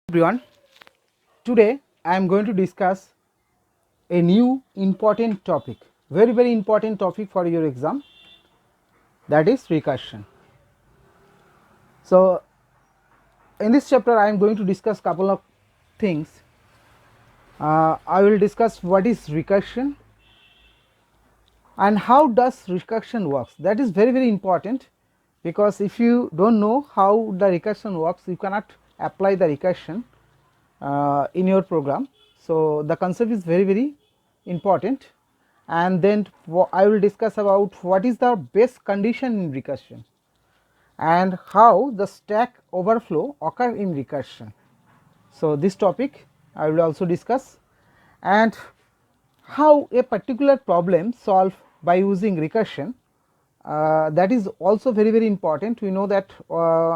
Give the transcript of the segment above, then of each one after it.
Everyone, today I am going to discuss a new important topic, very important topic for your exam, that is recursion. So in this chapter I am going to discuss couple of things. I will discuss what is recursion and how does recursion works. That is very important, because if you don't know how the recursion works, you cannot apply the recursion in your program. So the concept is very important, and then I will discuss about what is the best condition in recursion and how the stack overflow occur in recursion. So this topic I will also discuss, and how a particular problem solved by using recursion, that is also very important. We know that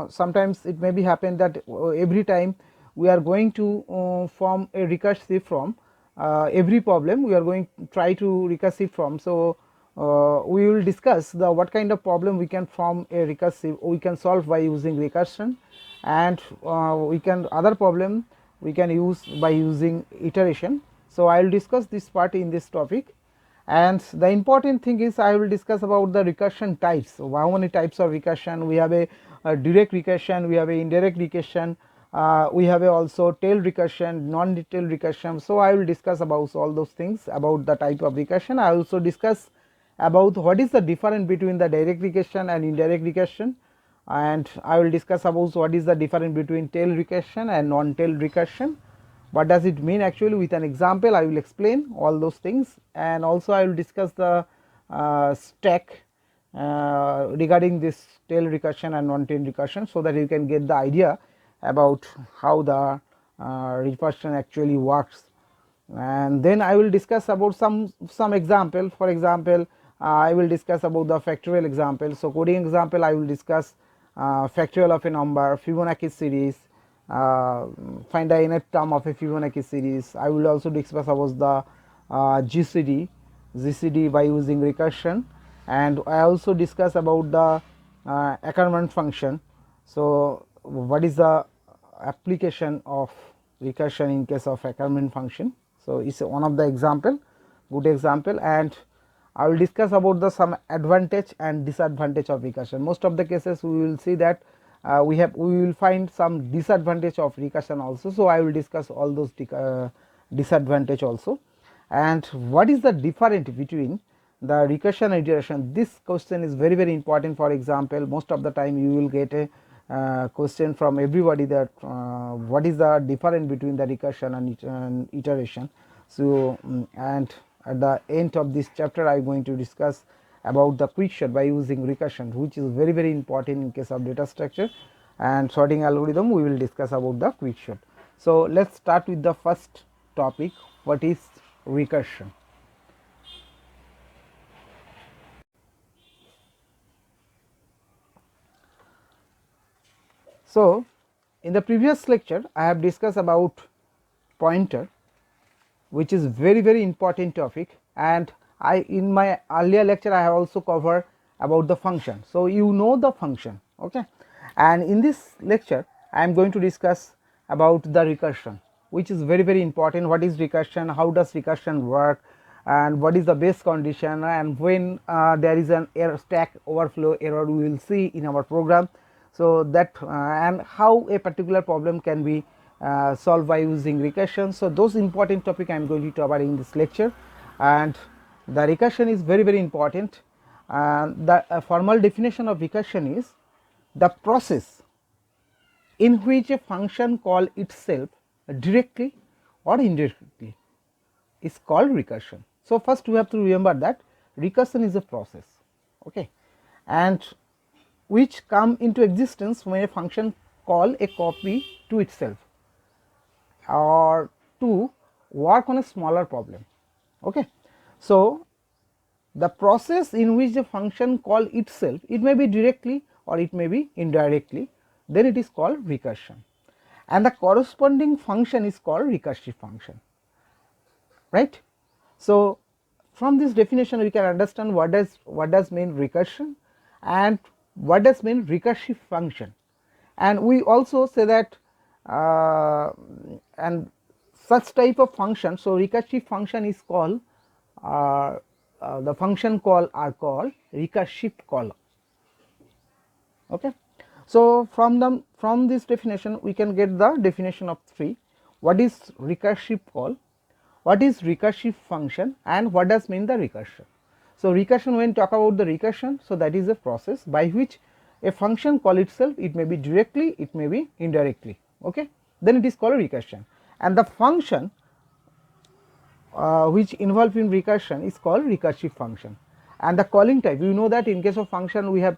sometimes it may be happen that every time we are going to form a recursive from every problem we are going to try to recursive from. So we will discuss the what kind of problem we can form a recursive, we can solve by using recursion, and we can other problem we can use by using iteration. So I will discuss this part in this topic. And the important thing is I will discuss about the recursion types. So how many types of recursion we have? A direct recursion, we have a indirect recursion, we have a also tail recursion, non-tail recursion. So I will discuss about all those things about the type of recursion. I also discuss about what is the difference between the direct recursion and indirect recursion, and I will discuss about what is the difference between tail recursion and non-tail recursion. What does it mean actually? With an example I will explain all those things, and also I will discuss the stack regarding this tail recursion and non-tail recursion, so that you can get the idea about how the recursion actually works. And then I will discuss about some example. For example, I will discuss about the factorial example. So coding example I will discuss factorial of a number, Fibonacci series, find the nth term of a Fibonacci series. I will also discuss about the GCD by using recursion, and I also discuss about the Ackermann function. So what is the application of recursion in case of Ackermann function? So it's one of the example, good example. And I will discuss about the some advantage and disadvantage of recursion. Most of the cases we will see that we will find some disadvantage of recursion also. So I will discuss all those disadvantage also. And what is the difference between the recursion and iteration? This question is very important. For example, most of the time you will get a question from everybody that what is the difference between the recursion and iteration. So and at the end of this chapter I am going to discuss about the quickshot by using recursion, which is very important in case of data structure and sorting algorithm. We will discuss about the quickshot. So let us start with the first topic, what is recursion. So in the previous lecture I have discussed about pointer, which is very important topic, and I in my earlier lecture I have also covered about the function. So you know the function, okay, and in this lecture I am going to discuss about the recursion, which is very important. What is recursion, how does recursion work, and what is the base condition, and when there is an error, stack overflow error we will see in our program. So that and how a particular problem can be solved by using recursion. So those important topic I am going to cover in this lecture, and the recursion is very important. The formal definition of recursion is the process in which a function call itself directly or indirectly is called recursion. So first we have to remember that recursion is a process, okay, and which come into existence when a function call a copy to itself or to work on a smaller problem, okay. So the process in which the function call itself, it may be directly or it may be indirectly, then it is called recursion, and the corresponding function is called recursive function, right. So from this definition we can understand what does mean recursion and what does mean recursive function. And we also say that and such type of function. So recursive function is called the function call are called recursive call. Okay. So from this definition we can get the definition of three. What is recursive call, what is recursive function, and what does mean the recursion. So recursion, when talk about the recursion, so that is a process by which a function call itself, it may be directly, it may be indirectly, okay, then it is called recursion. And the function which involved in recursion is called recursive function. And the calling type, you know that in case of function we have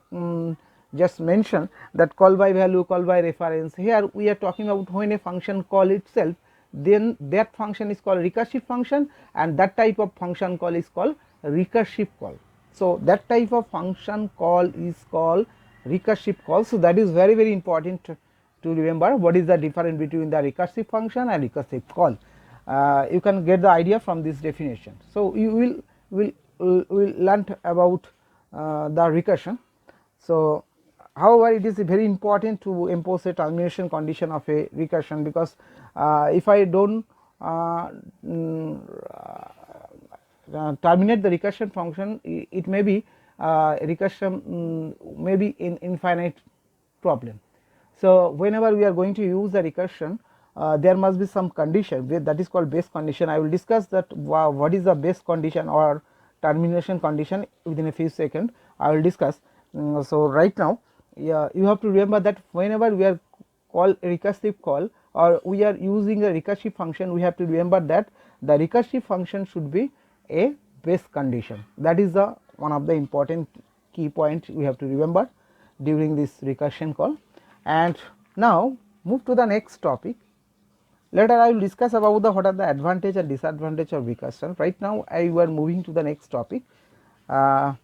just mentioned that call by value, call by reference. Here we are talking about when a function call itself, then that function is called recursive function, and that type of function call is called recursive call. So that type of function call is called recursive call. So that is very, very important to remember what is the difference between the recursive function and recursive call. You can get the idea from this definition. So you will learn about the recursion. So however, it is very important to impose a termination condition of a recursion, because if I don't terminate the recursion function, it may be recursion may be in infinite problem. So whenever we are going to use the recursion, there must be some condition, that is called base condition. I will discuss that what is the base condition or termination condition within a few seconds. I will discuss. So right now, yeah, you have to remember that whenever we are call a recursive call or we are using a recursive function, we have to remember that the recursive function should be a base condition. That is the one of the important key point we have to remember during this recursion call. And now move to the next topic. Later I will discuss about the what are the advantage and disadvantage of recursion. Right now I were moving to the next topic. How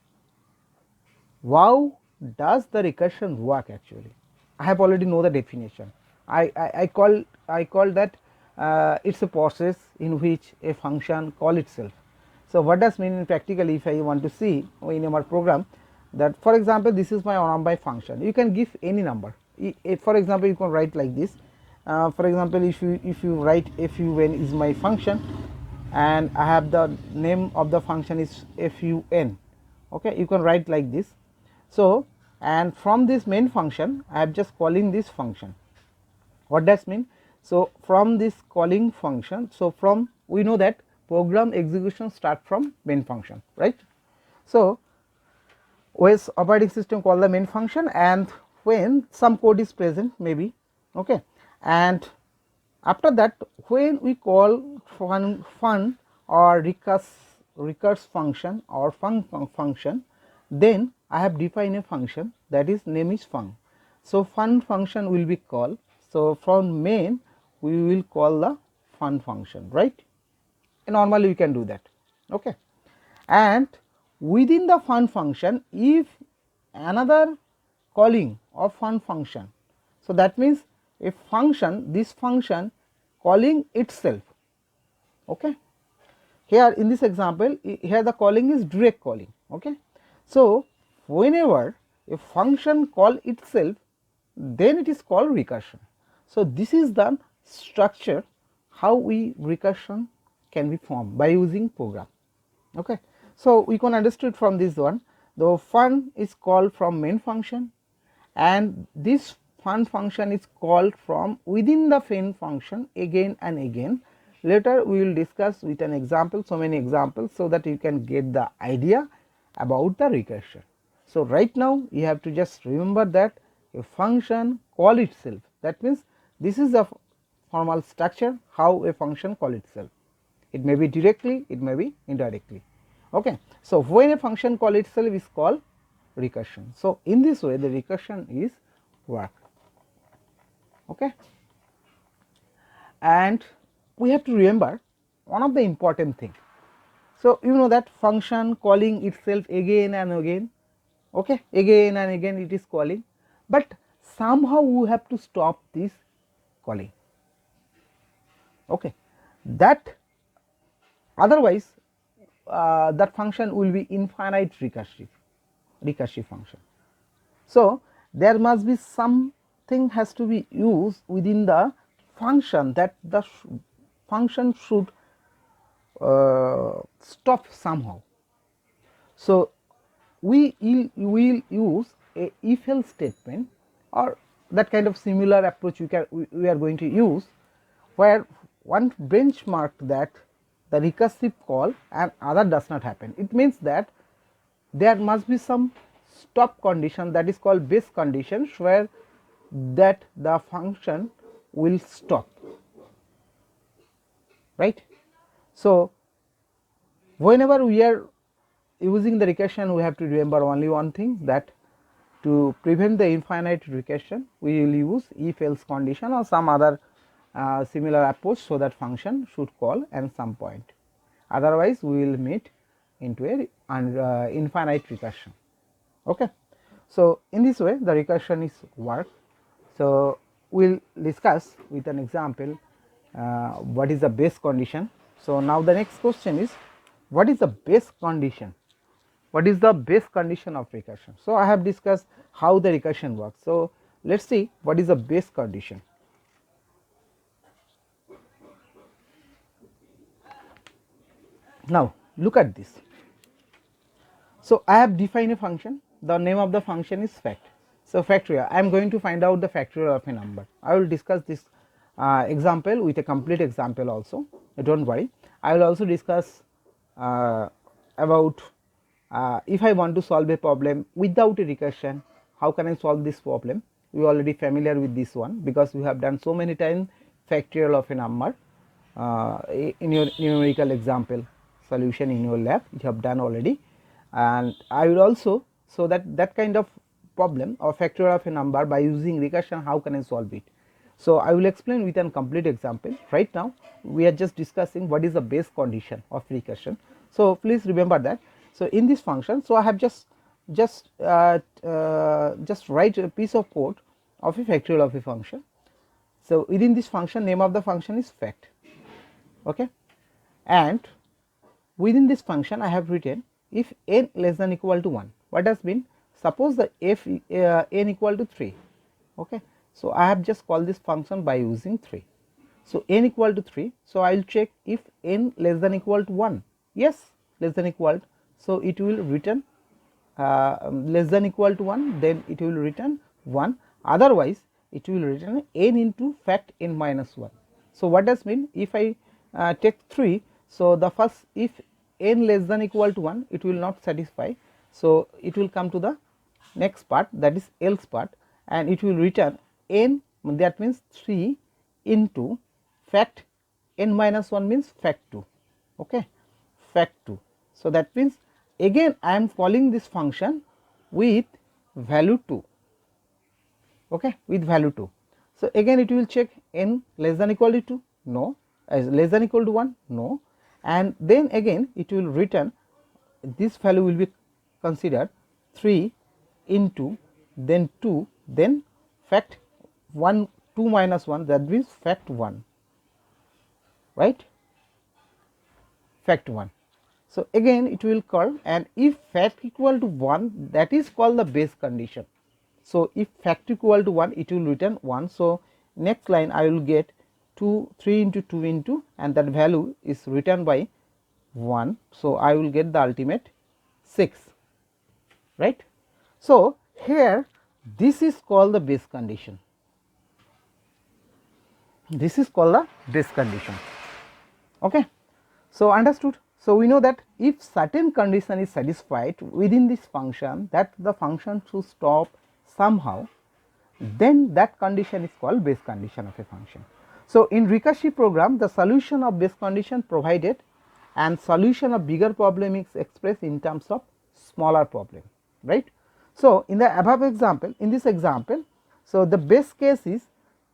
does the recursion work actually? I have already know the definition. I call that it's a process in which a function call itself. So what does mean in practically, if I want to see in our program, that for example this is my number function, you can give any number. For example, you can write like this. For example, if you write fun is my function, and I have the name of the function is fun, okay, you can write like this. So and from this main function I am just calling this function. What does mean? So from this calling function, so from, we know that program execution start from main function, right? So OS operating system call the main function, and when some code is present maybe, okay, and after that when we call fun or recurse function or fun function, then I have defined a function that is name is fun. So fun function will be called. So from main we will call the fun function, right? And normally we can do that, okay. And within the fun function, if another calling of fun function, so that means a function, this function calling itself, okay. Here in this example, here the calling is direct calling, okay. So whenever a function call itself, then it is called recursion. So this is the structure how we recursion can be formed by using program, okay. So we can understood from this one, the fun is called from main function, and this fun function is called from within the main function again and again. Later we will discuss with an example, so many examples, so that you can get the idea about the recursion. So right now you have to just remember that a function call itself, that means this is the formal structure how a function call itself. It may be directly, it may be indirectly, okay. So when a function call itself is called recursion. So in this way the recursion is work, okay. And we have to remember one of the important thing. So you know that function calling itself again and again, okay, again and again it is calling, but somehow we have to stop this calling, okay. That otherwise that function will be infinite recursive function. So there must be something has to be used within the function, that the function should stop somehow. So we will use a if else statement or that kind of similar approach we are going to use, where one benchmark that the recursive call and other does not happen. It means that there must be some stop condition, that is called base conditions, where that the function will stop, right. So whenever we are using the recursion, we have to remember only one thing, that to prevent the infinite recursion we will use if else condition or some other similar approach, so that function should call at some point, otherwise we will meet into a infinite recursion. Okay. So in this way the recursion is work. So we will discuss with an example what is the base condition. So now the next question is, what is the base condition? What is the base condition of recursion? So I have discussed how the recursion works. So let us see what is the base condition. Now look at this. So I have defined a function, the name of the function is fact. So factorial, I am going to find out the factorial of a number. I will discuss this example with a complete example also, do not worry. I will also discuss about if I want to solve a problem without a recursion, how can I solve this problem? We are already familiar with this one because we have done so many times factorial of a number in your numerical example solution in your lab, you have done already. And I will also show that kind of problem or factorial of a number by using recursion, how can I solve it. So I will explain with a complete example. Right now we are just discussing what is the base condition of recursion. So please remember that. So in this function, so I have just write a piece of code of a factorial of a function. So within this function, name of the function is fact, okay, and within this function I have written if n less than equal to 1. What does mean? Suppose the f n equal to 3, okay. So I have just called this function by using 3. So n equal to 3, so I will check if n less than equal to 1, yes, less than equal to, so it will return less than equal to 1, then it will return 1, otherwise it will return n into fact n minus 1. So what does mean? If I take 3, so the first, if n less than equal to 1, it will not satisfy, so it will come to the next part, that is else part, and it will return n, that means 3 into fact n minus 1 means fact 2, okay, fact 2. So that means again I am calling this function with value 2, okay, with value 2. So again it will check n less than equal to 2, no, as less than equal to 1, no, and then again it will return, this value will be considered 3 into then 2, then fact 1, 2 minus 1, that means fact 1, right, fact 1. So again it will call, and if fact equal to 1, that is called the base condition. So if fact equal to 1, it will return 1. So next line I will get 3 into 2 into, and that value is returned by 1. So I will get the ultimate 6, right. So here this is called the base condition, this is called the base condition, okay. So understood. So we know that if certain condition is satisfied within this function, that the function should stop somehow, then that condition is called base condition of a function. So in recursive program, the solution of base condition provided and solution of bigger problem is expressed in terms of smaller problem, right. So in the above example, in this example, so the base case is,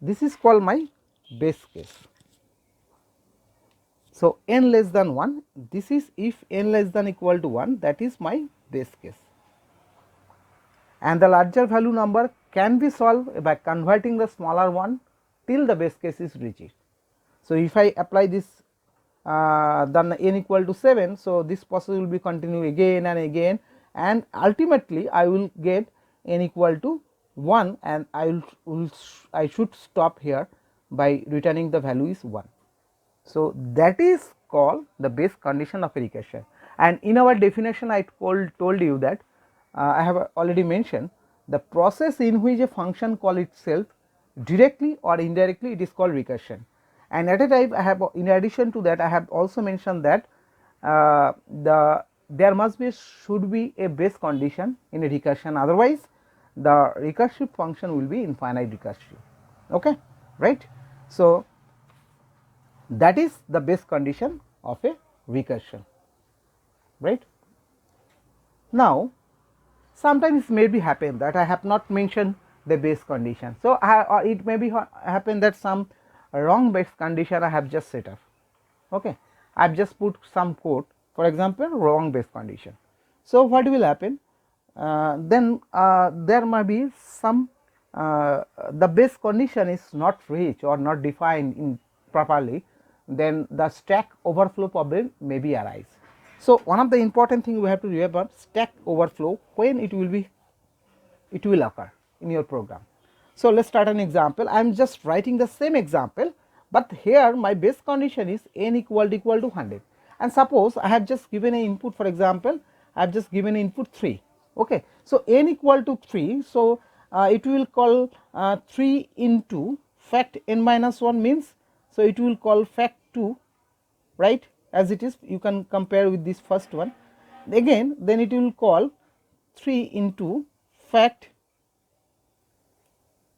this is called my base case. So n less than 1, this is if n less than equal to 1, that is my base case, and the larger value number can be solved by converting the smaller one till the base case is reached. So if I apply this then n equal to 7, so this process will be continue again and again, and ultimately I will get n equal to 1, and I should stop here. by returning the value is 1. So, that is called the base condition of a recursion, and in our definition I told you that I have already mentioned the process in which a function call itself directly or indirectly, it is called recursion. And at a time I have, in addition to that, I have also mentioned that there must be, should be a base condition in a recursion, otherwise the recursive function will be infinite recursive. Okay, right. So, that is the base condition of a recursion, right. Now, sometimes it may be happen that I have not mentioned the base condition. So, it may be happen that some wrong base condition I have just set up. Okay, I have just put some code, for example, wrong base condition. So, what will happen? Then there might be some the base condition is not reached or not defined in properly, then the stack overflow problem may be arise. So, one of the important thing we have to remember, stack overflow, when it will occur in your program. So, let us start an example. I am just writing the same example, but here my base condition is n equal to 100, and suppose I have just given an input, for example, I have just given input 3. Okay. So, n equal to 3, so it will call 3 into fact n minus 1 means, so it will call fact 2, right, as it is. You can compare with this first one again, then it will call 3 into fact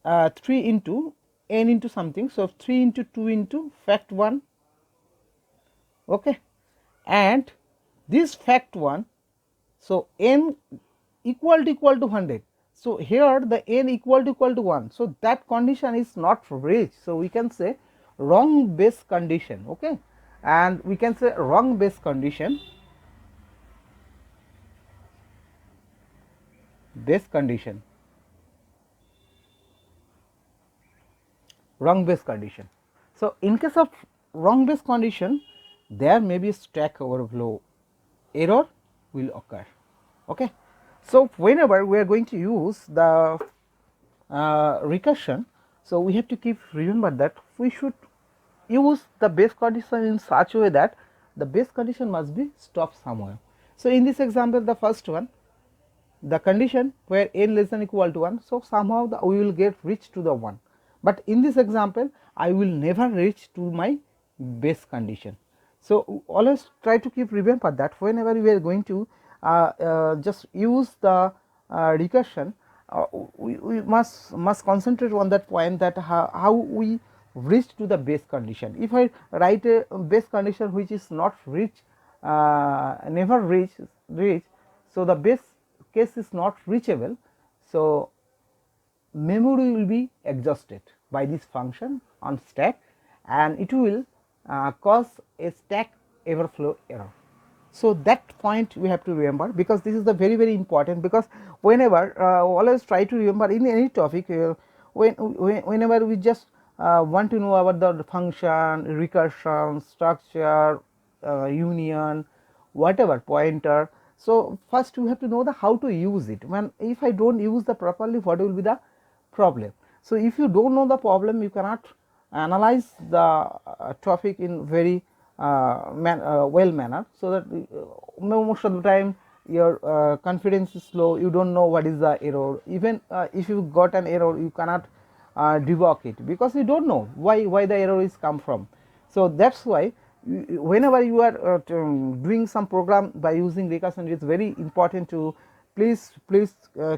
3 into n into something. So, 3 into 2 into fact 1, okay, and this fact 1. So, n equal to 100. So, here the n equal to 1. So, that condition is not reached. So, we can say wrong base condition, okay, and we can say wrong base condition, wrong base condition. So, in case of wrong base condition, there may be stack overflow error will occur. Okay. So, whenever we are going to use the recursion, so we have to keep remember that we should use the base condition in such a way that the base condition must be stopped somewhere. So, in this example, the first one, the condition where n less than equal to 1, so somehow we will get reach to the 1, but in this example I will never reach to my base condition. So, always try to keep remember that whenever we are going to just use the recursion, we must concentrate on that point, that how we reach to the base condition. If I write a base condition which is not reach, never reach, so the base case is not reachable. So, memory will be exhausted by this function on stack, and it will cause a stack overflow error. So, that point we have to remember, because this is the very important, because whenever always try to remember in any topic, whenever we just want to know about the function, recursion, structure, union, whatever, pointer. So, first we have to know the how to use it. When if I do not use the properly, what will be the problem? So, if you do not know the problem, you cannot analyze the topic in very well manner. So, that most of the time your confidence is low, you do not know what is the error. Even if you got an error, you cannot debug it, because you do not know why the error is come from. So, that is why whenever you are doing some program by using recursion, it is very important to please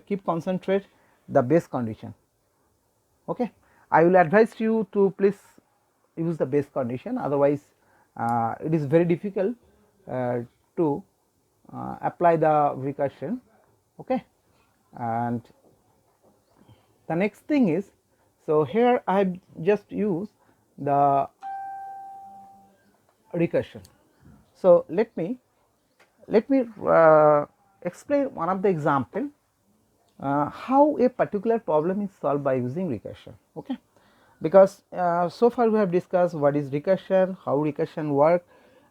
keep concentrate the base condition. Okay. I will advise you to please use the base condition, otherwise it is very difficult to apply the recursion. Okay. And the next thing is, so here I have just used the recursion. So, let me explain one of the example how a particular problem is solved by using recursion. Okay. Because so far we have discussed what is recursion, how recursion work,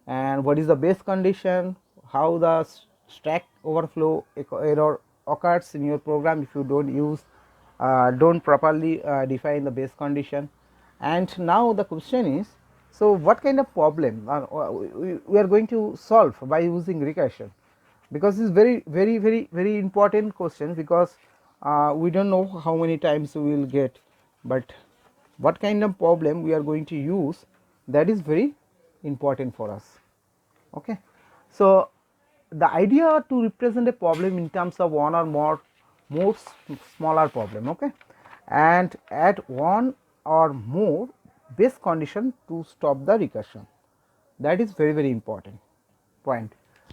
and what is the base condition, how the stack overflow error occurs in your program if you do not use, do not properly define the base condition, And now the question is, so what kind of problem we are going to solve by using recursion? Because it's very important question, because we don't know how many times we will get, but what kind of problem we are going to use, that is very important for us. Okay. So the idea to represent a problem in terms of one or more smaller problem, okay, and add one or more base condition to stop the recursion, that is very important point.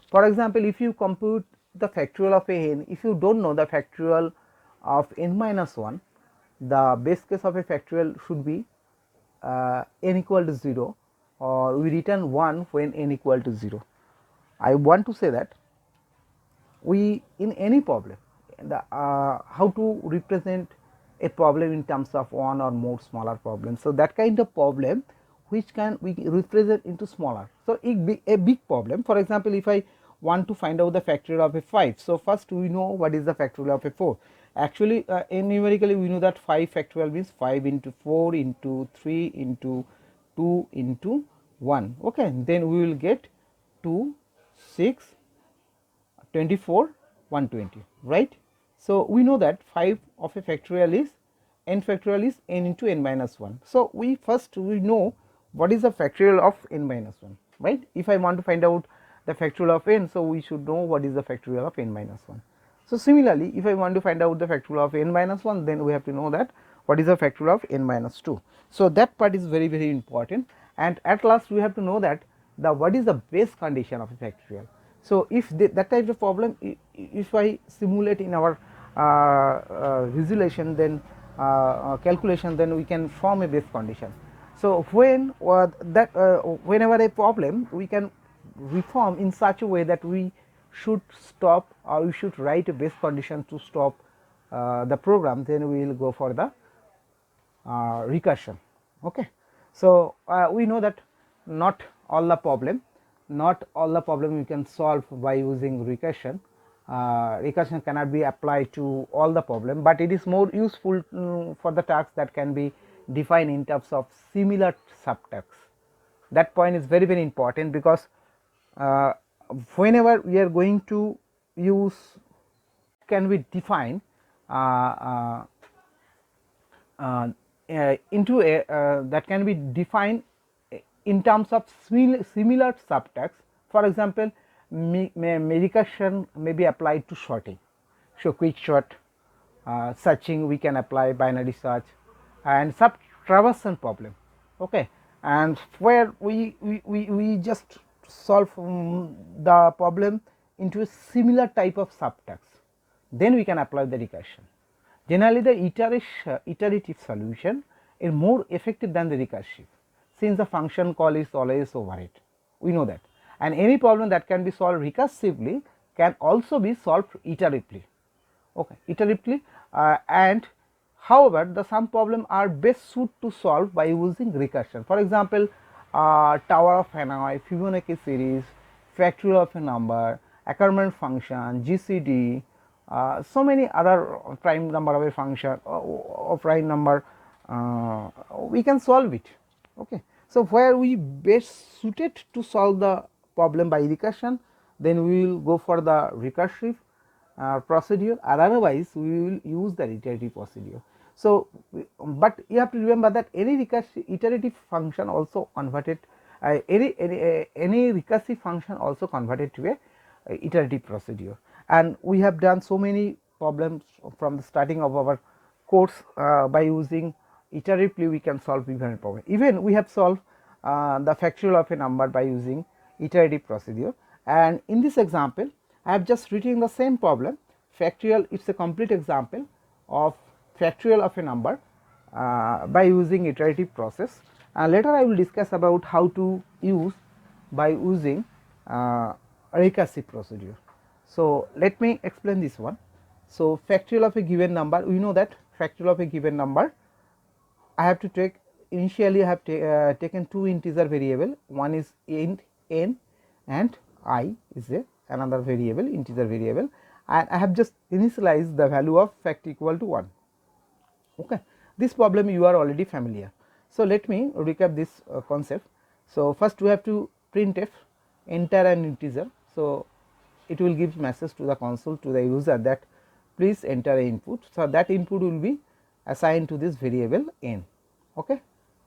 For example, if you compute the factorial of a n, if you don't know the factorial of n minus 1, the base case of a factorial should be n equal to 0, or we return 1 when n equal to 0. I want to say that we, in any problem, how to represent a problem in terms of one or more smaller problems. So that kind of problem which can we represent into smaller. So a big problem, for example, if I want to find out the factorial of a 5, so first we know what is the factorial of a 4. Actually numerically we know that 5 factorial means 5 into 4 into 3 into 2 into 1, okay, then we will get 2, 6, 24, 120, right. So we know that 5 of a factorial is n factorial is n into n minus 1. So we first we know what is the factorial of n minus 1, right. If I want to find out the factorial of n, so we should know what is the factorial of n minus 1. So similarly, if I want to find out the factorial of n minus 1, then we have to know that what is the factorial of n minus 2. So that part is very important, and at last we have to know that the what is the base condition of a factorial. So if that type of problem, if I simulate in our resolution, then calculation, then we can form a base condition. So when whenever a problem we can reform in such a way that we should stop, or we should write a base condition to stop the program, then we will go for the recursion. Okay. So we know that not all the problem we can solve by using recursion. Recursion cannot be applied to all the problem, but it is more useful for the tasks that can be defined in terms of similar subtasks. That point is very important, because whenever we are going to use, can be defined into a that can be defined in terms of similar subtasks. For example, recursion may be applied to sorting, so quick sort, searching we can apply binary search, and sub traversion problem, okay, and where we just solve the problem into a similar type of subtasks, then we can apply the recursion. Generally the iterative solution is more effective than the recursive, since the function call is always over it, we know that, and any problem that can be solved recursively can also be solved iteratively, okay, iteratively, and however some problems are best suited to solve by using recursion. For example, Tower of Hanoi, Fibonacci series, factorial of a number, Ackermann function, GCD, so many other prime number of a function or prime number, we can solve it, okay. So where we best suited to solve the problem by recursion, then we will go for the recursive procedure, or otherwise we will use the iterative procedure. So but you have to remember that any recursive iterative function also converted, any recursive function also converted to a iterative procedure, and we have done so many problems from the starting of our course. By using iteratively we can solve different problem. Even we have solved the factorial of a number by using iterative procedure, and in this example I have just written the same problem factorial. It is a complete example of factorial of a number by using iterative process, and later I will discuss about how to use by using recursive procedure. So let me explain this one. So factorial of a given number, we know that factorial of a given number, I have to take, initially I have taken two integer variable, one is int n and I is another variable, integer variable, and I have just initialized the value of fact equal to 1, okay. This problem you are already familiar. So let me recap this concept. So first we have to printf enter an integer. So it will give message to the console to the user that please enter a input. So that input will be assigned to this variable n. Okay,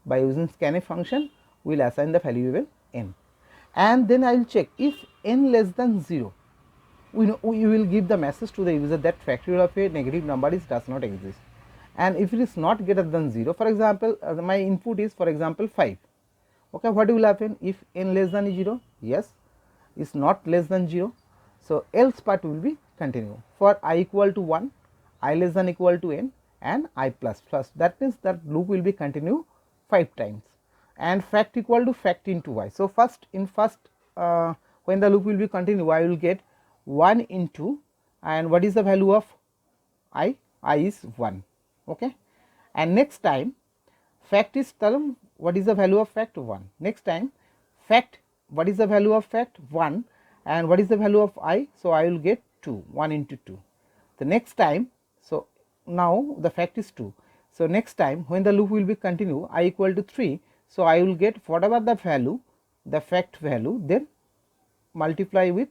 by using scanf function we will assign the variable n, and then I will check if n less than 0, we will give the message to the user that factorial of a negative number does not exist. And if it is not greater than 0, for example, my input is for example 5. Okay, what will happen if n less than 0? Yes, is not less than 0. So else part will be continue for I equal to 1, I less than equal to n, and I plus plus. That means that loop will be continue 5 times, and fact equal to fact into y. So first when the loop will be continue, I will get 1 into, and what is the value of I? I is 1. Okay, and next time fact is term, what is the value of fact? 1. Next time fact, what is the value of fact? 1, and what is the value of I? So I will get 2, 1 into 2. The next time, so now the fact is 2. So next time when the loop will be continue, I equal to 3. So I will get whatever the value, the fact value, then multiply with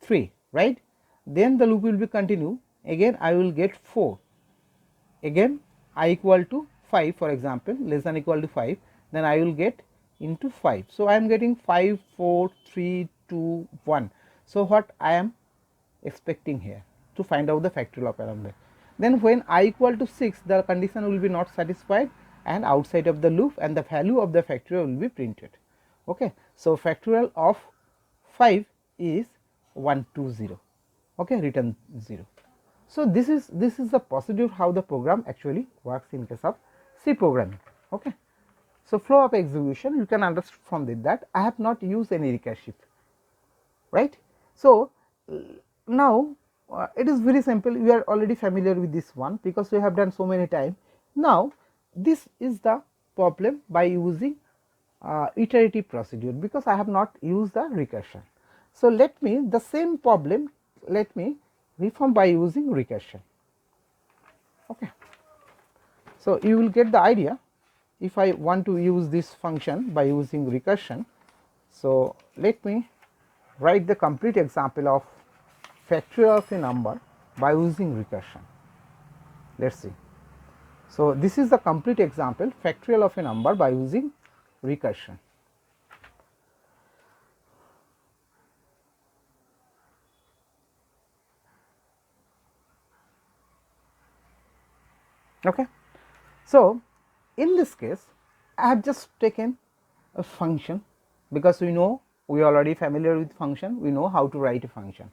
3, right? Then the loop will be continue, again I will get 4, again I equal to 5, for example less than equal to 5, then I will get into 5. So I am getting 5, 4, 3, 2, 1. So what I am expecting here to find out the factorial of a number. Then when I equal to 6, the condition will be not satisfied and outside of the loop, and the value of the factorial will be printed. Okay, so factorial of 5 is 120. Okay, return 0. So this is the procedure how the program actually works in case of C programming. Okay, so flow of execution, you can understand from that I have not used any recursive, right? So now it is very simple, we are already familiar with this one because we have done so many times. Now this is the problem by using iterative procedure, because I have not used the recursion. So let me the same problem, let me reform by using recursion. Okay, so you will get the idea if I want to use this function by using recursion. So let me write the complete example of factorial of a number by using recursion. Let us see. So this is the complete example, factorial of a number by using recursion. Okay. So in this case I have just taken a function, because we know, we are already familiar with function, we know how to write a function.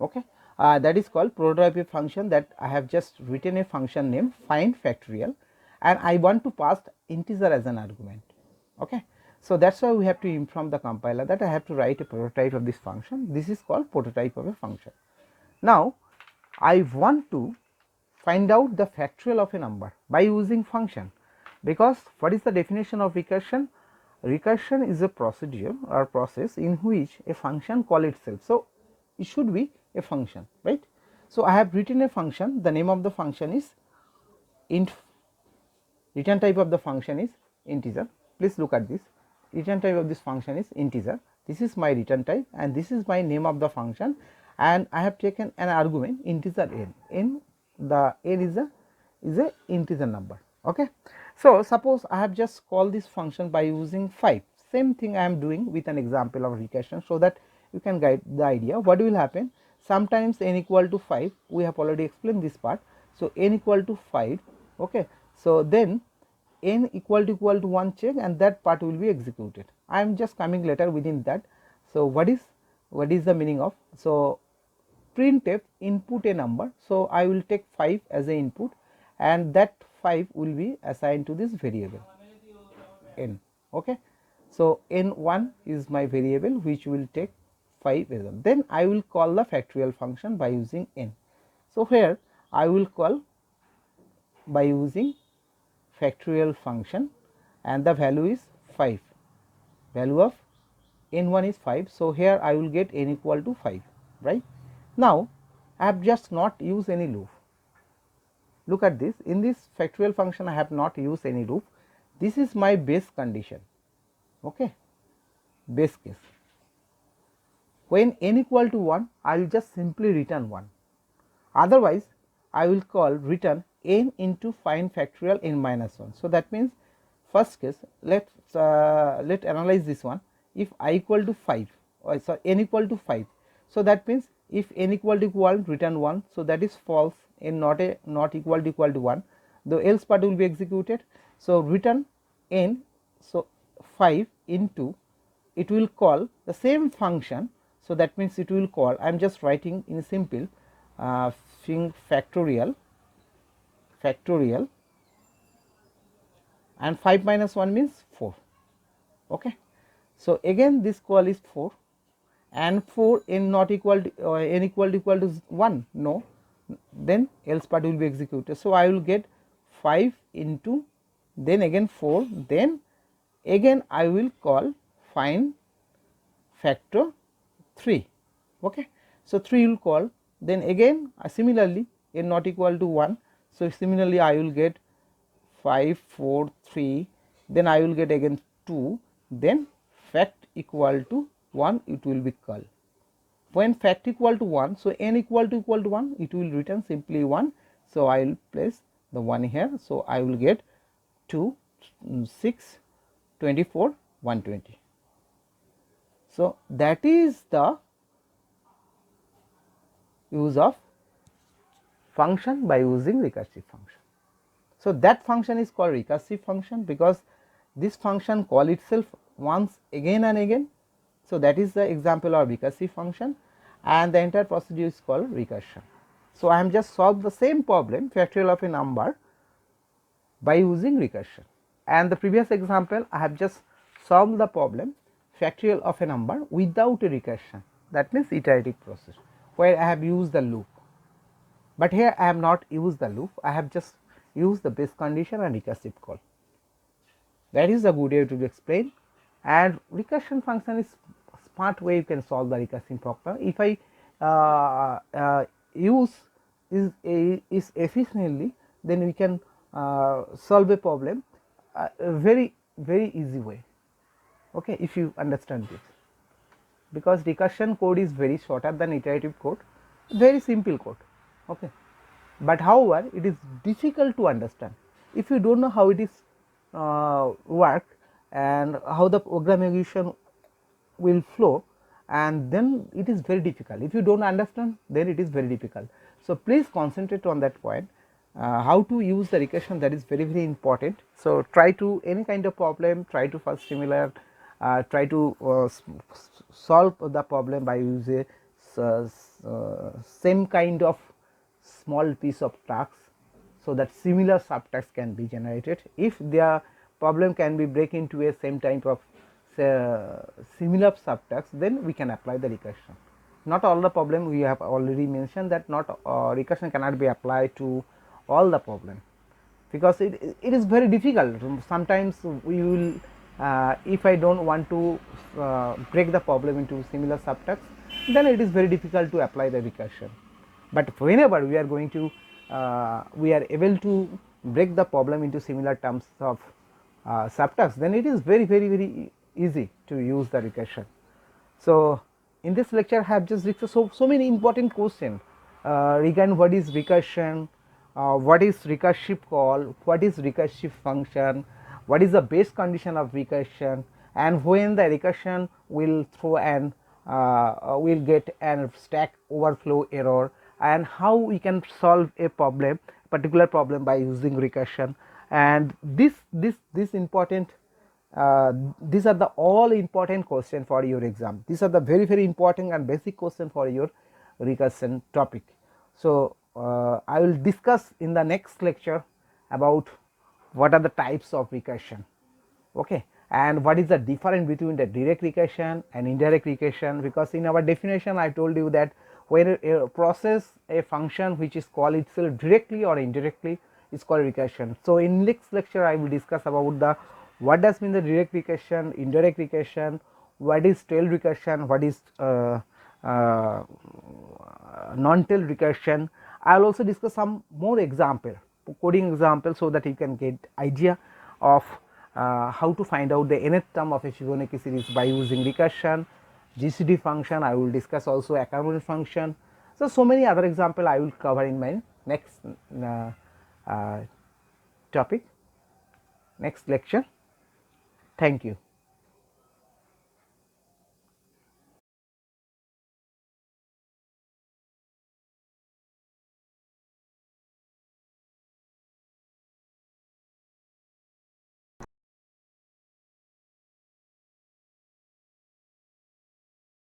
Okay, that is called prototype function, that I have just written a function name find factorial, and I want to pass integer as an argument. Okay, so that's why we have to inform the compiler that I have to write a prototype of this function. This is called prototype of a function. Now I want to find out the factorial of a number by using function, because what is the definition of recursion? Recursion is a procedure or process in which a function call itself. So it should be a function, right? So I have written a function, the name of the function is int, return type of the function is integer. Please look at this, return type of this function is integer. This is my return type and this is my name of the function, and I have taken an argument integer n. The n is a integer number. Okay, so suppose I have just called this function by using 5. Same thing I am doing with an example of recursion, so that you can get the idea what will happen. Sometimes n equal to 5, we have already explained this part. So n equal to 5. Okay, so then n equal to 1 check, and that part will be executed. I am just coming later within that. So what is the meaning of, so printf input a number. So I will take 5 as a input, and that 5 will be assigned to this variable n. Okay, so n1 is my variable which will take 5 as well. Then I will call the factorial function by using n. So here I will call by using factorial function, and the value is 5, value of n1 is 5. So here I will get n equal to 5, right? Now I have just not used any loop. Look at this, in this factorial function I have not used any loop. this is my base condition, okay, base case. When n equal to 1, I will just simply return 1. Otherwise, I will call return n into find factorial n minus 1. So that means first case, let's analyze this one. If I equal to 5, or sorry, n equal to 5, so that means if n equal to 1, return 1. So that is false, n not equal to 1. The else part will be executed. So return n, so 5 into, it will call the same function. So that means it will call, I am just writing in simple factorial and 5 minus 1 means 4, okay. So again this call is 4 and 4 n not equal to n equal to 1, no, then else part will be executed. So I will get 5 into, then again 4, then again I will call find factor 3, okay. So 3 will call, then again similarly n not equal to 1, so similarly I will get 5 4 3, then I will get again 2, then fact equal to 1, it will be called. When fact equal to 1, so n equal to 1, it will return simply 1. So I will place the 1 here. So I will get 2 6 24 120. So that is the use of function by using recursive function. So that function is called recursive function because this function call itself once again and again. So that is the example of recursive function, and the entire procedure is called recursion. So I am just solved the same problem, factorial of a number, by using recursion. And the previous example I have just solved the problem factorial of a number without a recursion, that means iterative process, where I have used the loop. But here I have not used the loop, I have just used the base condition and recursive call. That is a good way to explain. And recursion function is smart way you can solve the recursive problem. If I use is efficiently, then we can solve a problem very easy way, okay, if you understand this, because recursion code is very shorter than iterative code, very simple code, okay. But however, it is difficult to understand if you don't know how it is work and how the program execution will flow, and then it is very difficult. If you don't understand, then it is very difficult. So please concentrate on that point, how to use the recursion, that is very important. So try to any kind of problem, try to first similar, try to solve the problem by using same kind of small piece of tasks, so that similar subtasks can be generated. If their problem can be break into a same type of similar subtasks, then we can apply the recursion. Not all the problem, we have already mentioned that not recursion cannot be applied to all the problem, because it is very difficult. Sometimes we will if I don't want to break the problem into similar subtasks, then it is very difficult to apply the recursion. But whenever we are going to we are able to break the problem into similar terms of subtasks, then it is very easy to use the recursion. So in this lecture I have just discussed so many important questions regarding what is recursion, what is recursive call, what is recursive function, what is the base condition of recursion, and when the recursion will throw an will get an stack overflow error, and how we can solve a problem, particular problem, by using recursion. And this important these are the all important question for your exam. These are the very important and basic question for your recursion topic. So I will discuss in the next lecture about what are the types of recursion, okay, and what is the difference between the direct recursion and indirect recursion, because in our definition I told you that when a process, a function which is called itself directly or indirectly is called recursion. So in next lecture I will discuss about the what does mean the direct recursion, indirect recursion, what is tail recursion, what is non-tail recursion. I will also discuss some more example, coding example, so that you can get idea of how to find out the nth term of a Fibonacci series by using recursion, GCD function. I will discuss also accommodation function. So many other example I will cover in my next topic, next lecture. Thank you.